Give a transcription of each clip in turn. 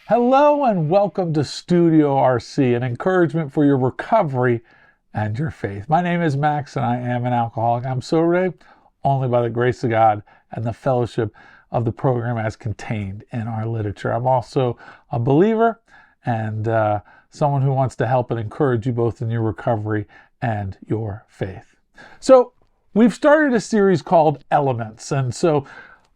Hello and welcome to Studio RC, an encouragement for your recovery and your faith. My name is Max and I am an alcoholic. I'm sober today only by the grace of God and the fellowship of the program as contained in our literature. I'm also a believer and someone who wants to help and encourage you both in your recovery and your faith. So we've started a series called Elements, and so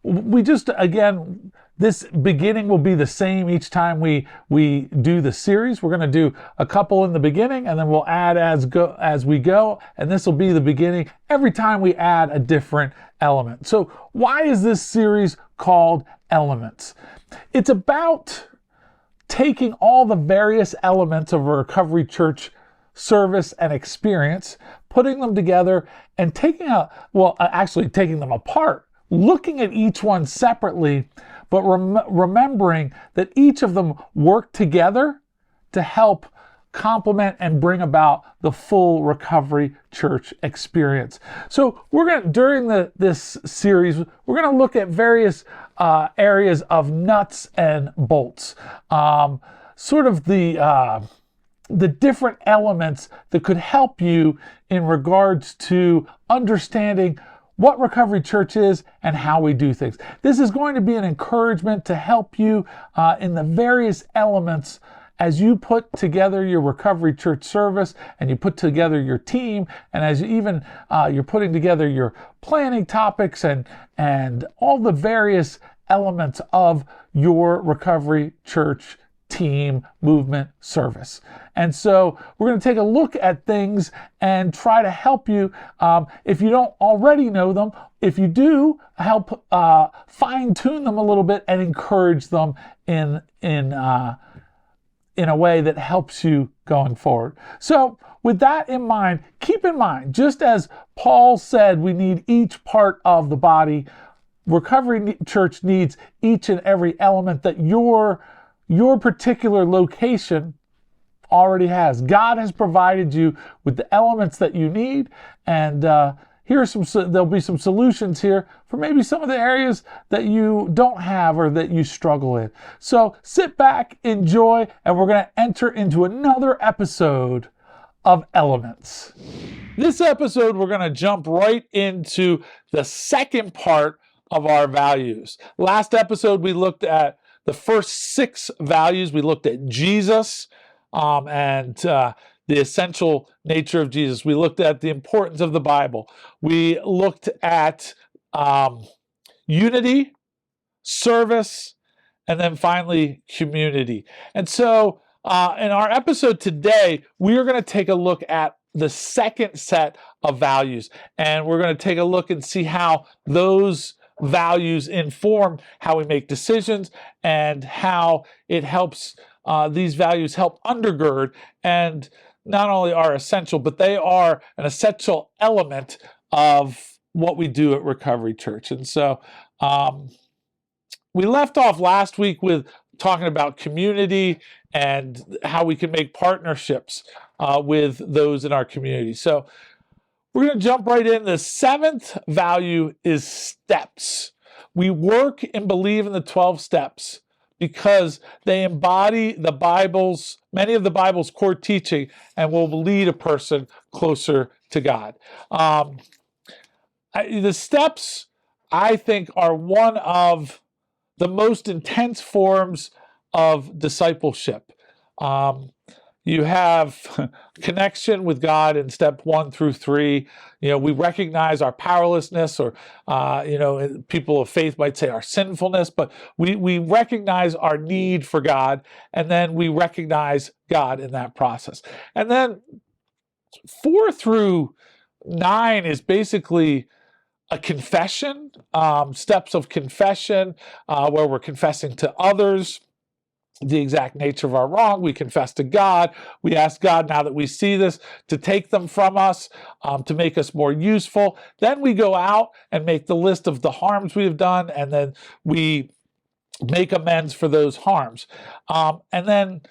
we just, again, this beginning will be the same each time we do the series. We're going to do a couple in the beginning and then we'll add as we go, and this will be the beginning every time we add a different element. So why is this series called Elements? It's about taking all the various elements of a recovery church service and experience, putting them together and taking them apart, looking at each one separately, but remembering that each of them work together to help complement and bring about the full recovery church experience. So during this series, we're going to look at various areas of nuts and bolts, sort of the different elements that could help you in regards to understanding what Recovery Church is and how we do things. This is going to be an encouragement to help you in the various elements as you put together your Recovery Church service and you put together your team, and as you're putting together your planning topics and all the various elements of your Recovery Church team movement service. And so we're going to take a look at things and try to help you, if you don't already know them, if you do, help fine tune them a little bit and encourage them in a way that helps you going forward. So with that in mind, keep in mind, just as Paul said, we need each part of the body. Recovery Church needs each and every element that your particular location already has. God has provided you with the elements that you need, and there'll be some solutions here for maybe some of the areas that you don't have or that you struggle in. So sit back, enjoy, and we're going to enter into another episode of Elements. This episode, we're going to jump right into the second part of our values. Last episode, we looked at the first 6 values. We looked at Jesus and the essential nature of Jesus. We looked at the importance of the Bible. We looked at unity, service, and then finally community. And so in our episode today, we are going to take a look at the second set of values. And we're going to take a look and see how those values inform how we make decisions and how it helps, these values help undergird and not only are essential, but they are an essential element of what we do at Recovery Church. And so we left off last week with talking about community and how we can make partnerships with those in our community. So we're going to jump right in. The 7th value is steps. We work and believe in the 12 steps because they embody many of the Bible's core teaching and will lead a person closer to God. The steps, I think, are one of the most intense forms of discipleship. You have connection with God in step 1 through 3. We recognize our powerlessness, or, people of faith might say our sinfulness, but we recognize our need for God, and then we recognize God in that process. And then 4 through 9 is basically a confession, steps of confession, where we're confessing to others the exact nature of our wrong. We confess to God. We ask God, now that we see this, to take them from us, to make us more useful. Then we go out and make the list of the harms we have done, and then we make amends for those harms. And then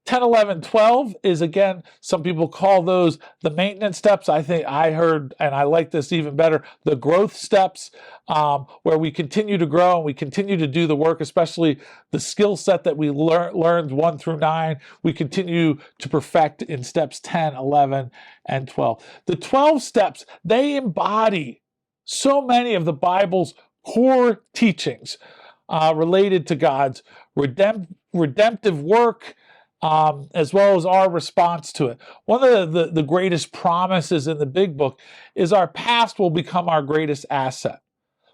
10, 11, 12 is, again, some people call those the maintenance steps. I think I heard, and I like this even better, the growth steps, where we continue to grow and we continue to do the work, especially the skill set that we learned 1 through 9. We continue to perfect in steps 10, 11, and 12. The 12 steps, they embody so many of the Bible's core teachings related to God's redemptive work, as well as our response to it. One of the greatest promises in the big book is our past will become our greatest asset.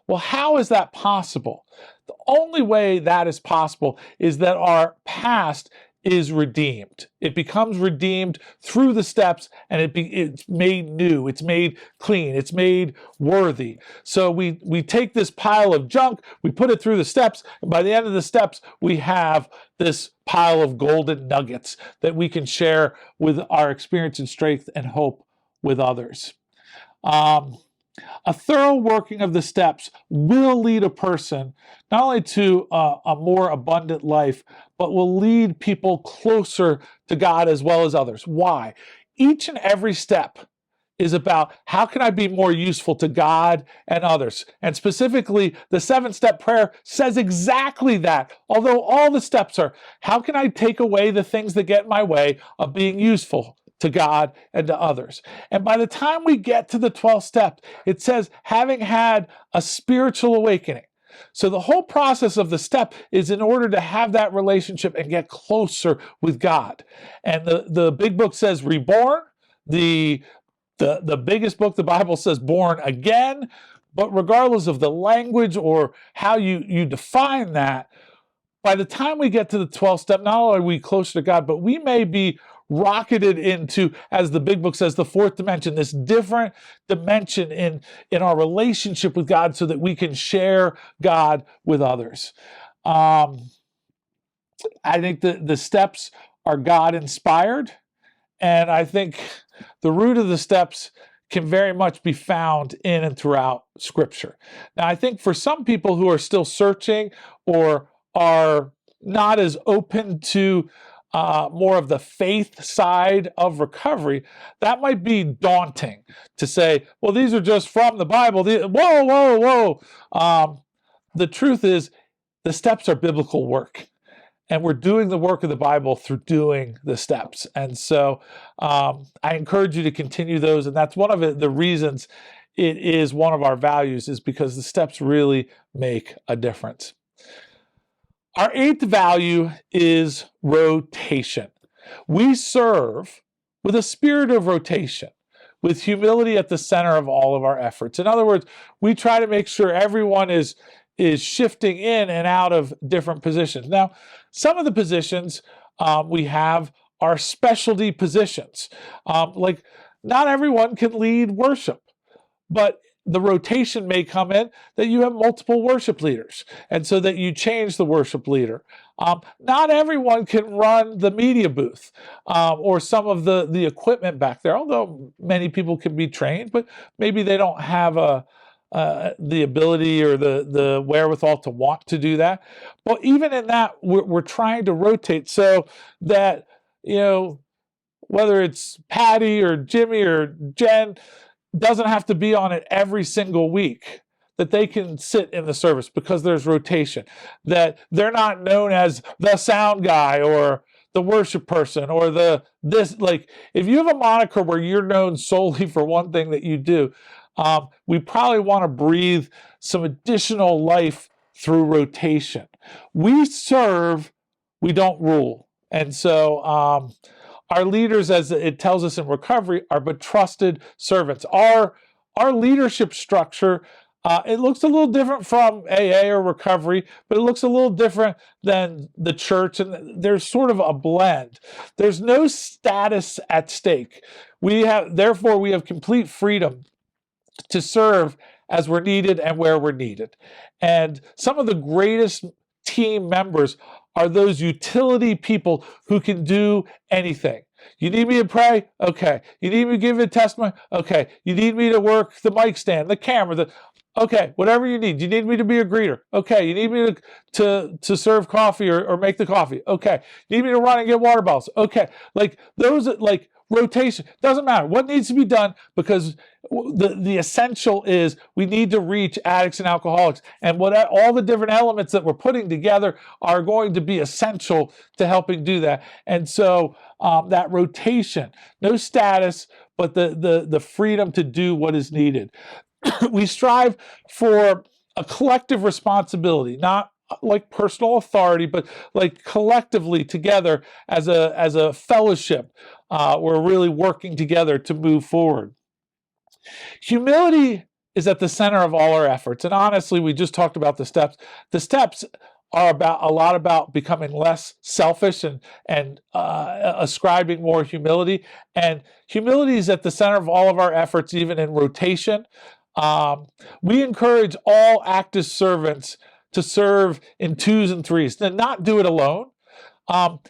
Well, how is that possible? The only way that is possible is that our past is redeemed. It becomes redeemed through the steps, and it's made new, it's made clean, it's made worthy. So we take this pile of junk, we put it through the steps, and by the end of the steps, we have this pile of golden nuggets that we can share with our experience and strength and hope with others. A thorough working of the steps will lead a person not only to a more abundant life, but will lead people closer to God as well as others. Why? Each and every step is about how can I be more useful to God and others. And specifically, the 7-step prayer says exactly that. Although all the steps are, how can I take away the things that get in my way of being useful to God and to others? And by the time we get to the 12th step, it says, having had a spiritual awakening. So the whole process of the step is in order to have that relationship and get closer with God. And the big book says reborn. The biggest book, the Bible, says born again. But regardless of the language or how you define that, by the time we get to the 12th step, not only are we closer to God, but we may be rocketed into, as the big book says, the 4th dimension, this different dimension in our relationship with God so that we can share God with others. I think the steps are God-inspired, and I think the root of the steps can very much be found in and throughout Scripture. Now, I think for some people who are still searching or are not as open to more of the faith side of recovery, that might be daunting to say, well, these are just from the Bible. Whoa. The truth is, the steps are biblical work. And we're doing the work of the Bible through doing the steps. And so I encourage you to continue those. And that's one of the reasons it is one of our values, is because the steps really make a difference. Our 8th value is rotation. We serve with a spirit of rotation, with humility at the center of all of our efforts. In other words, we try to make sure everyone is shifting in and out of different positions. Now, some of the positions we have are specialty positions. Like, not everyone can lead worship, but the rotation may come in that you have multiple worship leaders, and so that you change the worship leader. Not everyone can run the media booth or some of the equipment back there, although many people can be trained, but maybe they don't have the ability or the wherewithal to want to do that. But even in that, we're trying to rotate so that, whether it's Patty or Jimmy or Jen, doesn't have to be on it every single week, that they can sit in the service because there's rotation, that they're not known as the sound guy or the worship person or if you have a moniker where you're known solely for one thing that you do, we probably want to breathe some additional life through rotation. We serve, we don't rule. And so our leaders, as it tells us in recovery, are but trusted servants. Our leadership structure, it looks a little different from AA or recovery, but it looks a little different than the church, and there's sort of a blend. There's no status at stake. Therefore, we have complete freedom to serve as we're needed and where we're needed. And some of the greatest team members are those utility people who can do anything. You need me to pray? Okay. You need me to give a testimony? Okay. You need me to work the mic stand, the camera, Okay, whatever you need. You need me to be a greeter. Okay, you need me to serve coffee or make the coffee. Okay, you need me to run and get water bottles. Okay, like those, like rotation, doesn't matter what needs to be done, because the essential is we need to reach addicts and alcoholics, and what all the different elements that we're putting together are going to be essential to helping do that. And so that rotation, no status, but the freedom to do what is needed. We strive for a collective responsibility, not like personal authority, but like collectively together as a fellowship. We're really working together to move forward. Humility is at the center of all our efforts. And honestly, we just talked about the steps. The steps are about a lot about becoming less selfish and ascribing more humility. And humility is at the center of all of our efforts, even in rotation. We encourage all active servants to serve in twos and threes, and not do it alone.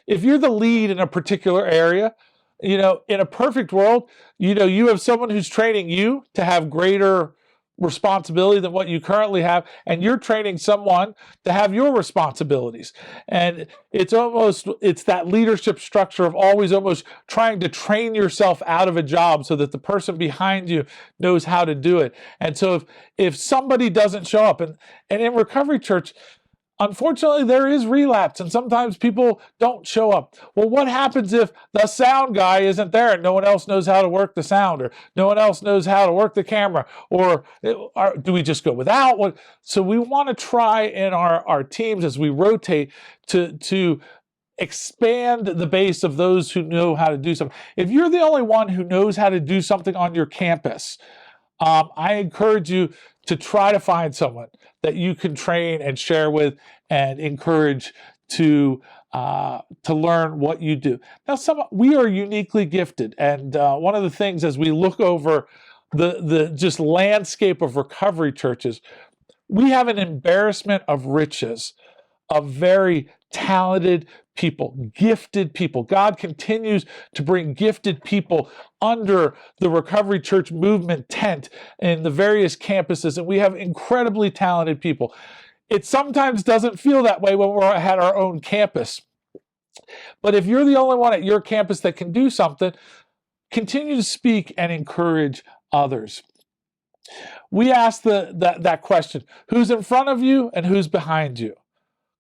If you're the lead in a particular area, in a perfect world, you have someone who's training you to have greater responsibility than what you currently have, and you're training someone to have your responsibilities. And it's that leadership structure of always almost trying to train yourself out of a job so that the person behind you knows how to do it. And so if somebody doesn't show up, and in Recovery Church, unfortunately, there is relapse, and sometimes people don't show up. Well, what happens if the sound guy isn't there and no one else knows how to work the sound, or no one else knows how to work the camera, or do we just go without? So we want to try in our teams as we rotate to expand the base of those who know how to do something. If you're the only one who knows how to do something on your campus, I encourage you to try to find someone that you can train and share with and encourage to learn what you do. Now, we are uniquely gifted, and one of the things as we look over the just landscape of recovery churches, we have an embarrassment of riches of very talented people, gifted people. God continues to bring gifted people under the Recovery Church movement tent in the various campuses, and we have incredibly talented people. It sometimes doesn't feel that way when we're at our own campus. But if you're the only one at your campus that can do something, continue to speak and encourage others. We ask that question, who's in front of you and who's behind you?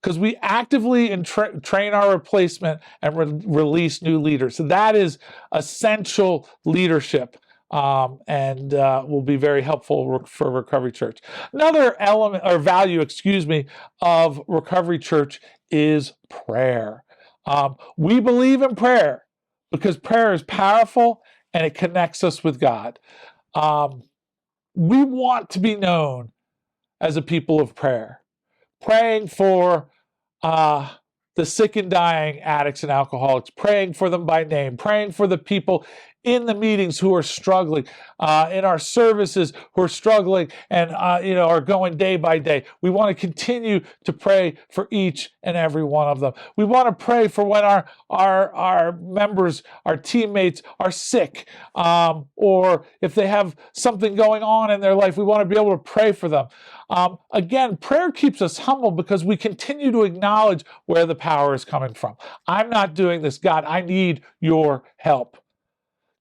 Because we actively train our replacement and release new leaders. So that is essential leadership, and will be very helpful for Recovery Church. Another element or value, of Recovery Church is prayer. We believe in prayer because prayer is powerful and it connects us with God. We want to be known as a people of prayer, praying for the sick and dying addicts and alcoholics, praying for them by name, praying for the people in the meetings who are struggling, in our services who are struggling and are going day by day. We want to continue to pray for each and every one of them. We want to pray for when our members, our teammates are sick, or if they have something going on in their life, we want to be able to pray for them. Again, prayer keeps us humble because we continue to acknowledge where the power is coming from. I'm not doing this, God. I need your help.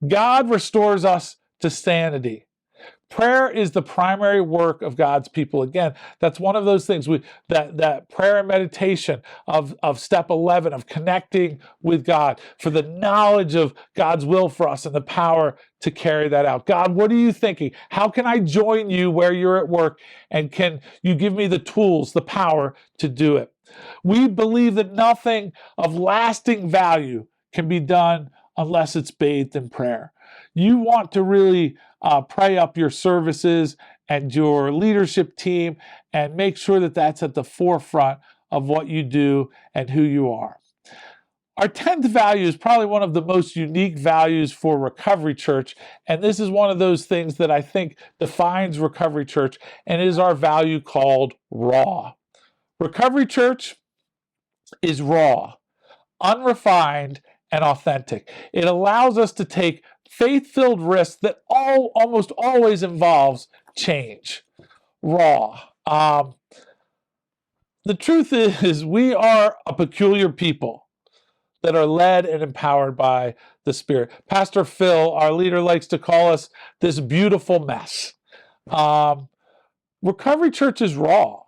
God restores us to sanity. Prayer is the primary work of God's people. Again, that's one of those things that prayer and meditation of step 11 of connecting with God for the knowledge of God's will for us and the power to carry that out. God, what are you thinking? How can I join you where you're at work? And can you give me the tools, the power to do it? We believe that nothing of lasting value can be done unless it's bathed in prayer. You want to really pray up your services and your leadership team and make sure that that's at the forefront of what you do and who you are. Our 10th value is probably one of the most unique values for Recovery Church, and this is one of those things that I think defines Recovery Church, and it is our value called raw. Recovery Church is raw, unrefined, and authentic. It allows us to take faith-filled risks that almost always involves change. raw. The truth is, we are a peculiar people that are led and empowered by the Spirit. Pastor Phil, our leader, likes to call us this beautiful mess. Recovery Church is raw,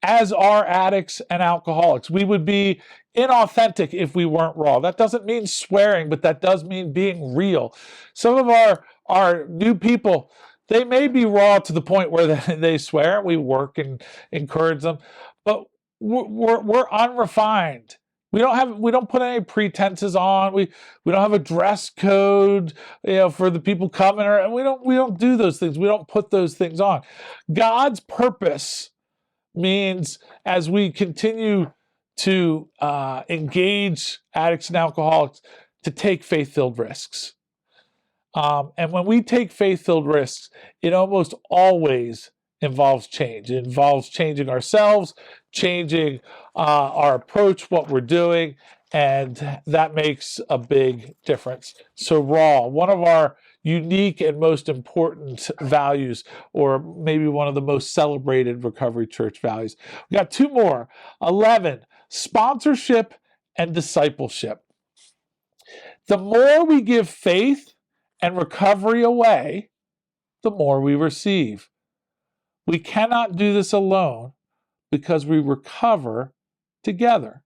as are addicts and alcoholics. We would be inauthentic if we weren't raw. That doesn't mean swearing, but that does mean being real. Some of our new people, they may be raw to the point where they swear. We work and encourage them, but we're unrefined. We don't put any pretenses on. We don't have a dress code, for the people coming, and we don't do those things. We don't put those things on. God's purpose means, as we continue to engage addicts and alcoholics, to take faith-filled risks. And when we take faith-filled risks, it almost always involves change. It involves changing ourselves, changing our approach, what we're doing, and that makes a big difference. So raw, one of our unique and most important values, or maybe one of the most celebrated Recovery Church values. We got two more. 11, sponsorship and discipleship. The more we give faith and recovery away, the more we receive. We cannot do this alone because we recover together.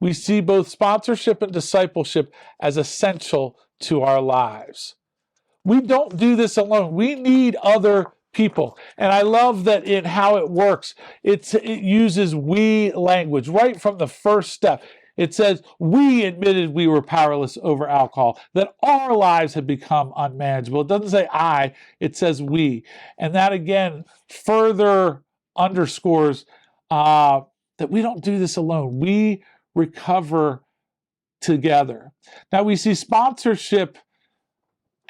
We see both sponsorship and discipleship as essential to our lives. We don't do this alone. We need other people. And I love that in how it works, it uses we language right from the first step. It says, we admitted we were powerless over alcohol, that our lives had become unmanageable. It doesn't say I, it says we. And that again further underscores that we don't do this alone. We recover together. Now we see sponsorship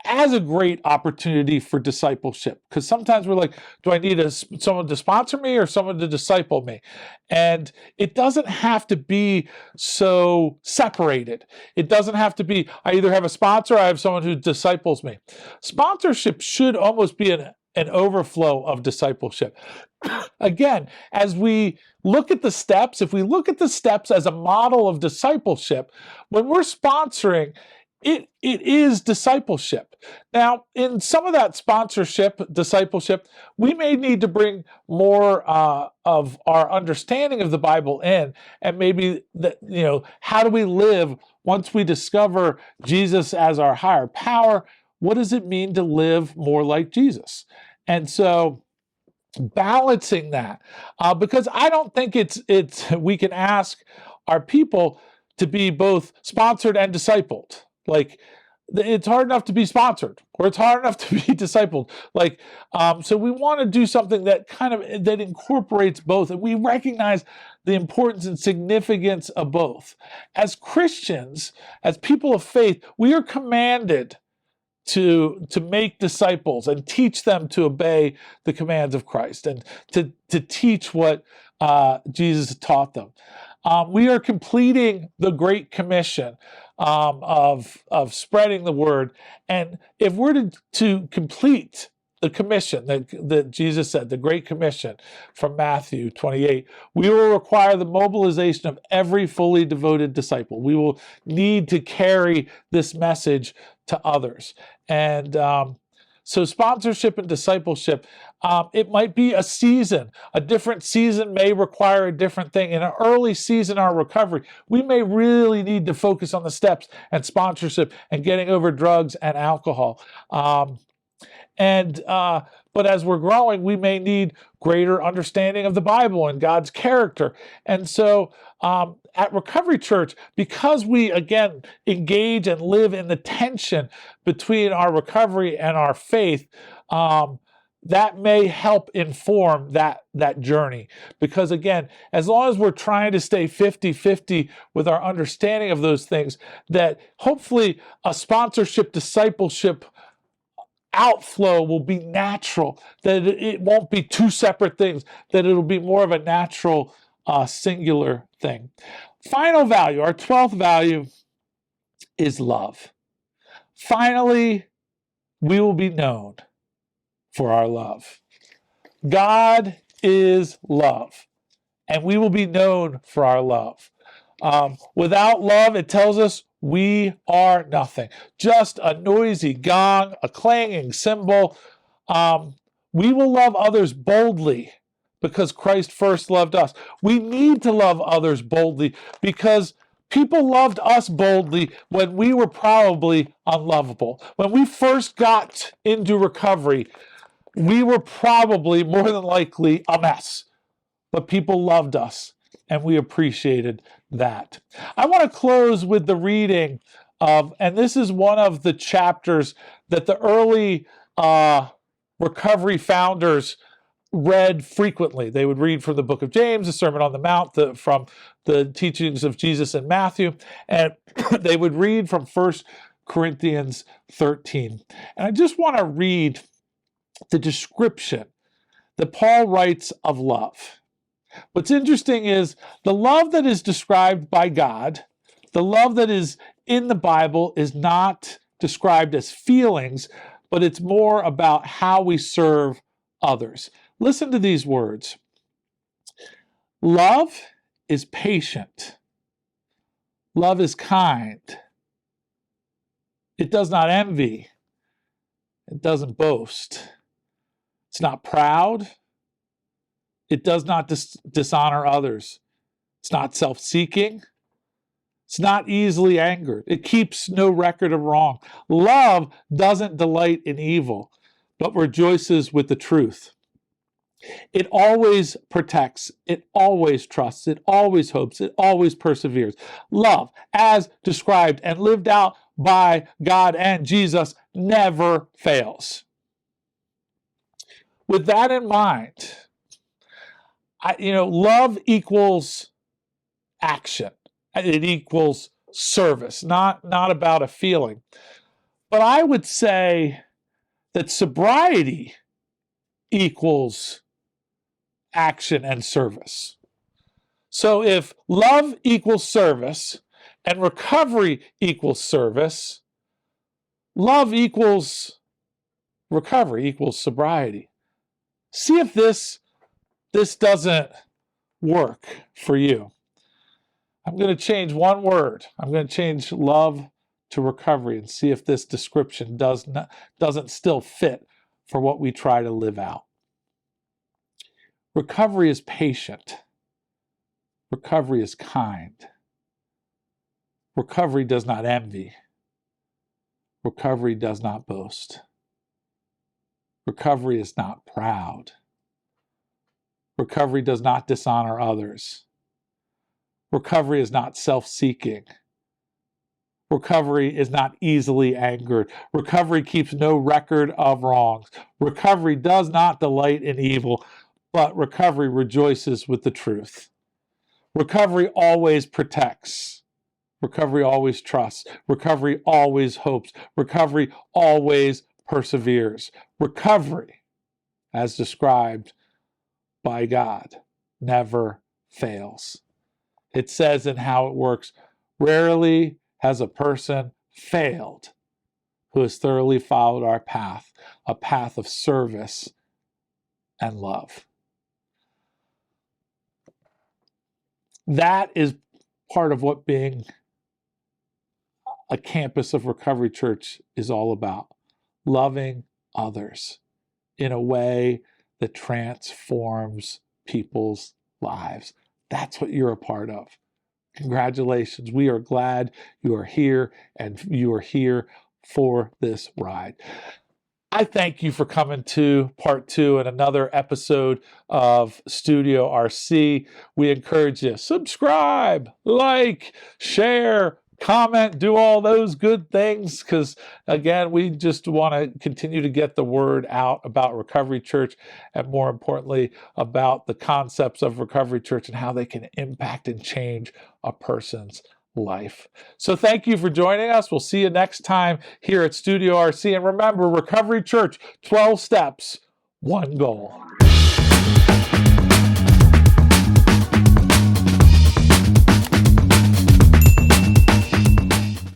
as a great opportunity for discipleship, because sometimes we're like, do I need someone to sponsor me or someone to disciple me? And it doesn't have to be so separated. It doesn't have to be, I either have a sponsor or I have someone who disciples me. Sponsorship should almost be an overflow of discipleship. Again, as we look at the steps, if we look at the steps as a model of discipleship, when we're sponsoring, it is discipleship. Now, in some of that sponsorship, discipleship, we may need to bring more of our understanding of the Bible in, and maybe that, how do we live once we discover Jesus as our higher power? What does it mean to live more like Jesus? And so balancing that, because I don't think it's we can ask our people to be both sponsored and discipled. Like, it's hard enough to be sponsored, or it's hard enough to be discipled. So we want to do something that that incorporates both, and we recognize the importance and significance of both. As Christians, as people of faith, we are commanded to make disciples and teach them to obey the commands of Christ, and to teach what Jesus taught them. We are completing the Great Commission of spreading the word. And if we're to complete the commission that Jesus said, the Great Commission from Matthew 28, we will require the mobilization of every fully devoted disciple. We will need to carry this message to others. And so sponsorship and discipleship, it might be a season. A different season may require a different thing. In an early season, our recovery, we may really need to focus on the steps and sponsorship and getting over drugs and alcohol. But as we're growing, we may need greater understanding of the Bible and God's character. And so at Recovery Church, because we, again, engage and live in the tension between our recovery and our faith, that may help inform that journey. Because again, as long as we're trying to stay 50-50 with our understanding of those things, that hopefully a sponsorship discipleship outflow will be natural, that it won't be two separate things, that it'll be more of a natural singular thing. Final value, our 12th value, is love. Finally, we will be known for our love. God is love, and we will be known for our love. Without love, it tells us we are nothing, just a noisy gong, a clanging cymbal. We will love others boldly because Christ first loved us. We need to love others boldly because people loved us boldly when we were probably unlovable. When we first got into recovery, we were probably more than likely a mess, but people loved us and we appreciated that. I want to close with the reading of, and this is one of the chapters that the early recovery founders read frequently. They would read from the book of James, the Sermon on the Mount, from the teachings of Jesus in Matthew, and they would read from 1 Corinthians 13. And I just want to read the description that Paul writes of love. What's interesting is the love that is described by God, the love that is in the Bible, is not described as feelings, but it's more about how we serve others. Listen to these words. Love is patient. Love is kind. It does not envy. It doesn't boast. It's not proud. It does not dishonor others. It's not self-seeking. It's not easily angered. It keeps no record of wrong. Love doesn't delight in evil, but rejoices with the truth. It always protects. It always trusts. It always hopes. It always perseveres. Love, as described and lived out by God and Jesus, never fails. With that in mind, love equals action. It equals service, not about a feeling. But I would say that sobriety equals action and service. So if love equals service and recovery equals service, love equals recovery equals sobriety. See if this doesn't work for you. I'm going to change one word. I'm going to change love to recovery and see if this description doesn't still fit for what we try to live out. Recovery is patient. Recovery is kind. Recovery does not envy. Recovery does not boast. Recovery is not proud. Recovery does not dishonor others. Recovery is not self-seeking. Recovery is not easily angered. Recovery keeps no record of wrongs. Recovery does not delight in evil, but recovery rejoices with the truth. Recovery always protects. Recovery always trusts. Recovery always hopes. Recovery always perseveres. Recovery, as described by God, never fails. It says in How It Works, rarely has a person failed who has thoroughly followed our path, a path of service and love. That is part of what being a campus of Recovery Church is all about. Loving others in a way that transforms people's lives. That's what you're a part of. Congratulations. We are glad you are here and you are here for this ride. I thank you for coming to part 2 and another episode of Studio RC. We encourage you, subscribe, like, share, comment, do all those good things, because again, we just want to continue to get the word out about Recovery Church, and more importantly, about the concepts of Recovery Church and how they can impact and change a person's life. So thank you for joining us. We'll see you next time here at Studio RC. And remember, Recovery Church, 12 steps, one goal.